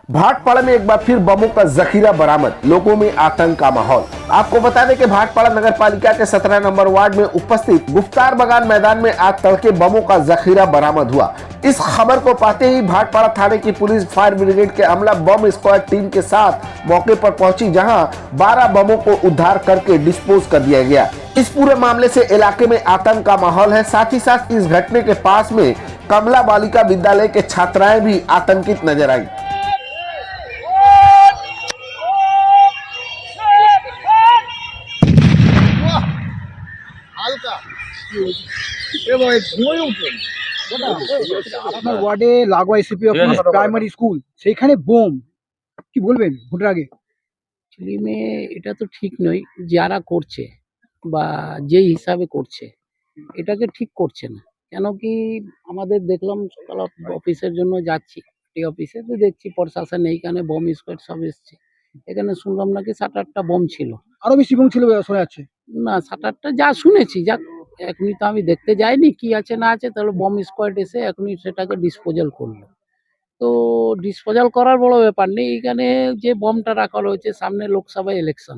भाटपाड़ा में एक बार फिर बमों का जखीरा बरामद, लोगों में आतंक का माहौल। आपको बता दें कि भाटपाड़ा नगर पालिका के 17 नंबर वार्ड में उपस्थित गुफ्तार बगान मैदान में आज तड़के बमों का जखीरा बरामद हुआ। इस खबर को पाते ही भाटपाड़ा थाने की पुलिस फायर ब्रिगेड के अमला बम स्क्वाड टीम के साथ मौके पर पहुंची, जहां 12 बमों को उद्धार करके डिस्पोज कर दिया गया। इस पूरे मामले से इलाके में आतंक का माहौल है। साथ ही साथ इस घटना के पास में कमला बालिका विद्यालय के छात्राएं भी आतंकित नजर आई। আপনার ওয়ার্ডে লাগোয়া এসিপি প্রাইমারি স্কুল, সেইখানে বোম, কি বলবেন ভোটের আগে? ফিল্মে এটা তো ঠিক নয়, যারা করছে বা যেই হিসাবে করছে এটাকে ঠিক করছে না। কেন কি আমাদের দেখলাম সকাল অফিসের জন্য যাচ্ছি, এই অফিসে তো দেখছি প্রশাসন এইখানে বম স্কোয়াড সব এসছে। এখানে শুনলাম নাকি 7-8টা বম ছিল। আরো বেশি বোম ছিল শোনা যাচ্ছে। না, 7-8টা যা শুনেছি, যাক এখনই তো আমি দেখতে যাইনি কি আছে না আছে। তাহলে বম স্কোয়াড এসে এখনই সেটাকে ডিসপোজাল করলো। তো ডিসপোজাল করার বড় ব্যাপার নেই, এখানে যে বমটা রাখা রয়েছে সামনে লোকসভা ইলেকশন,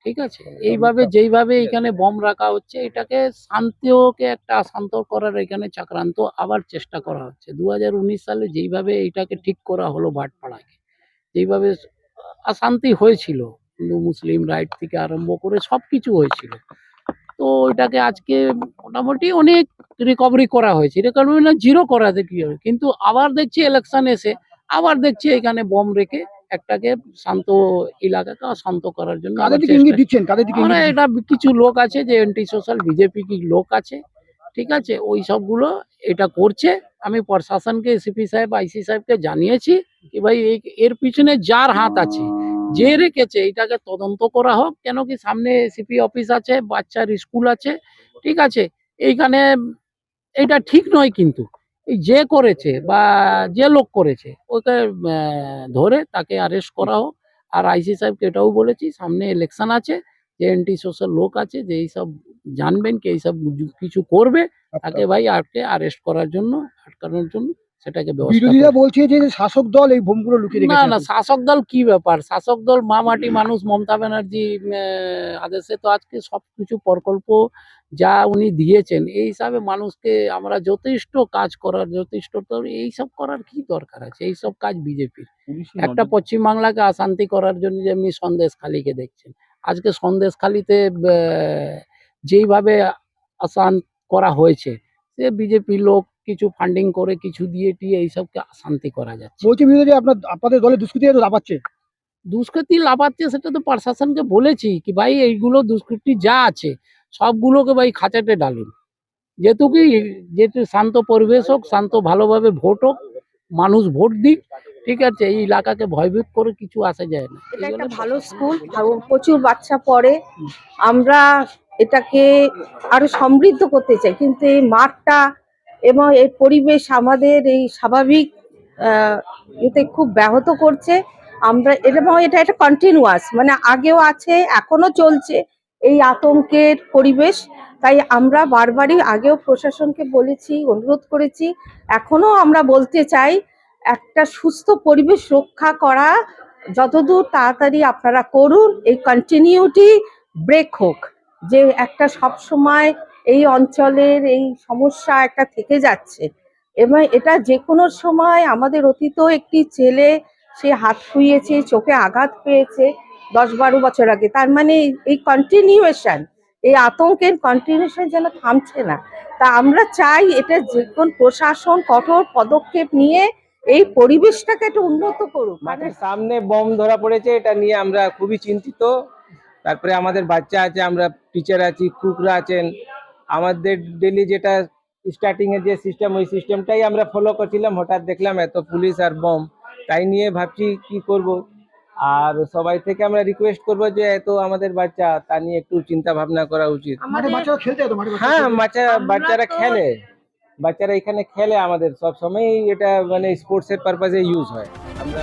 ঠিক আছে, এইভাবে যেইভাবে এখানে বম রাখা হচ্ছে এটাকে শান্তিকে একটা শান্ত করার এখানে চক্রান্ত আবার চেষ্টা করা হচ্ছে। 2019 সালে যেইভাবে এটাকে ঠিক করা হলো ভাটপাড়াকে, যেইভাবে অশান্তি হয়েছিল, হিন্দু মুসলিম রাইট থেকে আরম্ভ করে সবকিছু হয়েছিল, তো এটাকে আজকে মোটামুটি অনেক রিকভারি করা হয়েছে। রিকভারি না জিরো করাতে কি হবে, কিন্তু আবার দেখছি ইলেকশন এসে আবার দেখছি এখানে বম রেখে একটাকে শান্ত এলাকাকে শান্ত করার জন্য কাদের দিকে ইঙ্গিত দিচ্ছেন? কাদের দিকে মানে ইঙ্গিত এটা কিছু লোক আছে যে অ্যান্টি সোশ্যাল বিজেপি কি লোক আছে, ঠিক আছে, ওই সবগুলো এটা করছে। আমি প্রশাসনকে এসিপি সাহেব আইসি সাহেবকে জানিয়েছি কি ভাই এর পিছনে যার হাত আছে, যে রেখেছে এটাকে তদন্ত করা হোক। কেন কি সামনে সিপি অফিস আছে, বাচ্চার স্কুল আছে, ঠিক আছে, এইখানে এটা ঠিক নয়। কিন্তু এই যে করেছে বা যে লোক করেছে ওকে ধরে তাকে অ্যারেস্ট করা হোক। আর আইসি সাহেবকে এটাও বলেছি সামনে ইলেকশন আছে, যে অ্যান্টি সোশ্যাল লোক আছে যে এইসব জানবেন কি এইসব কিছু করবে, তাকে ভাই আটকে অ্যারেস্ট করার জন্য, আটকানোর জন্য সেটাকে ব্যবস্থা বিরোধীরা করবে। বলছে যে শাসক দল এই বোমগুলো লুকিয়ে না রেখেছে। না, শাসক দল কি ব্যাপার? শাসক দল মামাটি মানুষ, মমতা ব্যানার্জি আদেশে তো আজকে সবকিছু প্রকল্প যা উনি দিয়েছেন এই হিসাবে মানুষকে আমরা যথেষ্ট কাজ করার, যথেষ্ট তো এইসব করার কি দরকার আছে? এইসব কাজ বিজেপির। একটা পশ্চিমবাংলাকে অশান্তি করার জন্য যেমনি সন্দেশখালীকে দেখছেন, আজকে সন্দেশখালীতে যেইভাবে অশান্ত করা হয়েছে, সে বিজেপি লোক কিছু ফান্ডিং করে কিছু দিয়ে টিয়ে এইসবকে অশান্তি করা যাচ্ছে। বলছে বিরোধী আপনাদের দলে দুষ্কৃতীরা লাফাচ্ছে। দুষ্কৃতি লাফাচ্ছে সেটা তো প্রশাসনকে বলেছি কি ভাই এইগুলো দুষ্কৃতি যা আছে সবগুলোকে ভাই খাঁচাতে ডালুন, যেহেতু কি যেহেতু শান্ত পরিবেশ হোক, শান্ত ভালোভাবে ভোট হোক, মানুষ ভোট দিক, ঠিক আছে, এই এলাকাকে ভয়ভীত করে কিছু আসা যায় না। এটা একটা ভালো স্কুল, প্রচুর বাচ্চা পড়ে। আমরা এটাকে আরো সমৃদ্ধ করতে চাই, কিন্তু এই মাঠটা এবং এর পরিবেশ আমাদের এই স্বাভাবিক এতে খুব ব্যাহত করছে। আমরা এটা একটা কন্টিনিউয়াস, মানে আগেও আছে এখনো চলছে এই আতঙ্কের পরিবেশ। তাই আমরা বারবারই আগেও প্রশাসনকে বলেছি, অনুরোধ করেছি, এখনো আমরা বলতে চাই একটা সুস্থ পরিবেশ রক্ষা করা যতদূর তাড়াতাড়ি আপনারা করুন। এই কন্টিনিউটি ব্রেক হোক, যে একটা সব সময় এই অঞ্চলের এই সমস্যা একটা থেকে যাচ্ছে, এবং এটা যে কোনো সময় আমাদের অতীতেও একটি ছেলে সে হাত ফুইয়েছে, চোখে আঘাত পেয়েছে 10-12 বছর আগে। তার মানে এই কন্টিনিউয়েশন, এই আতঙ্কের কন্টিনিউশন যেন থামছে না। তা আমরা চাই এটা যে কোন প্রশাসন কঠোর পদক্ষেপ নিয়ে এই পরিবেশটাকে একটু উন্নত করুক। মাঠের সামনে বম ধরা পড়েছে, এটা নিয়ে আমরা খুবই চিন্তিত। তারপরে আমাদের বাচ্চা আছে, আমরা টিচার আছি, কুকরা আছেন, আমাদের ডেলি যেটা স্টার্টিং এর যে সিস্টেম, ওই সিস্টেমটাই আমরা ফলো করছিলাম। হঠাৎ দেখলাম এত পুলিশ আর বম, তাই নিয়ে ভাবছি কি করব। আর সবাই থেকে আমরা রিকোয়েস্ট করব যে এত আমাদের বাচ্চা, তা নিয়ে একটু চিন্তা ভাবনা করা উচিত। বাচ্চারা খেলতে যেত, হ্যাঁ, বাচ্চারা খেলে, বাচ্চারা এখানে খেলে, আমাদের সব সময় এটা মানে স্পোর্টস এর পারপাজে ইউজ হয়। আমরা